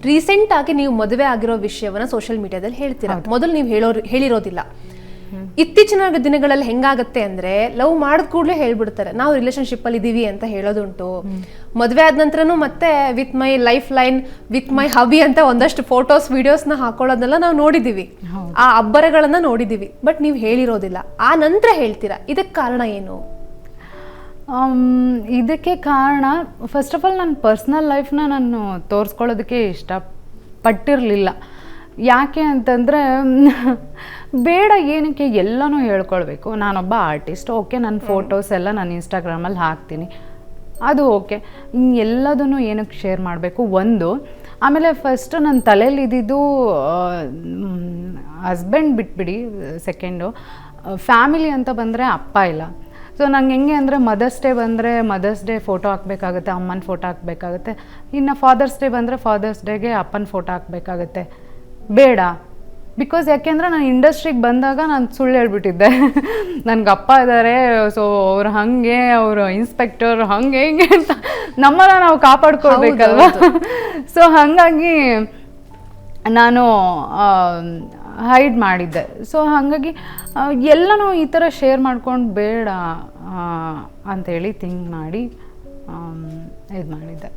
Recent ಆಗಿ ನೀವು ಮದುವೆ ಆಗಿರೋ ವಿಷಯವನ್ನ ಸೋಷಿಯಲ್ ಮೀಡಿಯಾದಲ್ಲಿ ಹೇಳ್ತೀರಾ, ಮೊದಲು ನೀವು ಹೇಳಿರೋದಿಲ್ಲ. ಇತ್ತೀಚಿನ ದಿನಗಳಲ್ಲಿ ಹೆಂಗಾಗತ್ತೆ ಅಂದ್ರೆ ಲವ್ ಮಾಡಿದ ಕೂಡಲೇ ಹೇಳ್ಬಿಡ್ತಾರೆ ನಾವು ರಿಲೇಶನ್ಶಿಪ್ ಅಲ್ಲಿ ಇದೀವಿ ಅಂತ ಹೇಳೋದುಂಟು. ಮದುವೆ ಆದ ನಂತರನೂ ಮತ್ತೆ with my life line, with my hubby ಅಂತ ಒಂದಷ್ಟು ಫೋಟೋಸ್ ವಿಡಿಯೋಸ್ನ ಹಾಕೊಳ್ಳೋದನ್ನೆಲ್ಲ ನಾವು ನೋಡಿದೀವಿ, ಆ ಅಬ್ಬರಗಳನ್ನ ನೋಡಿದೀವಿ. ಬಟ್ ನೀವು ಹೇಳಿರೋದಿಲ್ಲ, ಆ ನಂತರ ಹೇಳ್ತೀರಾ. ಇದಕ್ಕೆ ಕಾರಣ ಏನು? ಇದಕ್ಕೆ ಕಾರಣ ಫಸ್ಟ್ ಆಫ್ ಆಲ್ ನನ್ನ ಪರ್ಸ್ನಲ್ ಲೈಫ್ನ ನಾನು ತೋರಿಸ್ಕೊಳ್ಳೋದಕ್ಕೆ ಇಷ್ಟಪಟ್ಟಿರಲಿಲ್ಲ. ಯಾಕೆ ಅಂತಂದರೆ ಬೇಡ, ಏನಕ್ಕೆ ಎಲ್ಲನೂ ಹೇಳ್ಕೊಳ್ಬೇಕು. ನಾನೊಬ್ಬ ಆರ್ಟಿಸ್ಟ್, ಓಕೆ, ನನ್ನ ಫೋಟೋಸ್ ಎಲ್ಲ ನಾನು ಇನ್ಸ್ಟಾಗ್ರಾಮಲ್ಲಿ ಹಾಕ್ತೀನಿ, ಅದು ಓಕೆ. ಎಲ್ಲದನ್ನು ಏನಕ್ಕೆ ಶೇರ್ ಮಾಡಬೇಕು ಒಂದು. ಆಮೇಲೆ ಫಸ್ಟ್ ನನ್ನ ತಲೆಯಲ್ಲಿ ಇದ್ದಿದ್ದು ಹಸ್ಬೆಂಡ್ ಬಿಟ್ಬಿಡಿ, ಸೆಕೆಂಡು ಫ್ಯಾಮಿಲಿ ಅಂತ ಬಂದರೆ ಅಪ್ಪ ಇಲ್ಲ. ಸೊ ನಂಗೆ ಹೆಂಗೆ ಅಂದರೆ ಮದರ್ಸ್ ಡೇ ಬಂದರೆ ಮದರ್ಸ್ ಡೇ ಫೋಟೋ ಹಾಕಬೇಕಾಗುತ್ತೆ, ಅಮ್ಮನ ಫೋಟೋ ಹಾಕಬೇಕಾಗುತ್ತೆ. ಇನ್ನು ಫಾದರ್ಸ್ ಡೇ ಬಂದರೆ ಫಾದರ್ಸ್ ಡೇಗೆ ಅಪ್ಪನ ಫೋಟೋ ಹಾಕಬೇಕಾಗುತ್ತೆ. ಬೇಡ, ಬಿಕಾಸ್ ಯಾಕೆಂದರೆ ನಾನು ಇಂಡಸ್ಟ್ರಿಗೆ ಬಂದಾಗ ನಾನು ಸುಳ್ಳು ಹೇಳ್ಬಿಟ್ಟಿದ್ದೆ, ನನಗೆ ಅಪ್ಪ ಇದ್ದಾರೆ, ಸೊ ಅವ್ರು ಹಾಗೆ, ಅವರು ಇನ್ಸ್ಪೆಕ್ಟರ್ ಹಾಗೆ ಹಿಂಗೆ ಅಂತ ನಮ್ಮನ್ನ ನಾವು ಕಾಪಾಡ್ಕೊಳ್ಬೇಕಲ್ವ. ಸೊ ಹಾಗಾಗಿ ನಾನು ಹೈಡ್ ಮಾಡಿದ್ದೆ. ಸೊ ಹಾಗಾಗಿ ಎಲ್ಲನೂ ಈ ಥರ ಶೇರ್ ಮಾಡ್ಕೊಂಡು ಬೇಡ ಅಂಥೇಳಿ ಥಿಂಕ್ ಮಾಡಿ ಇದು ಮಾಡಿದ್ದೆ.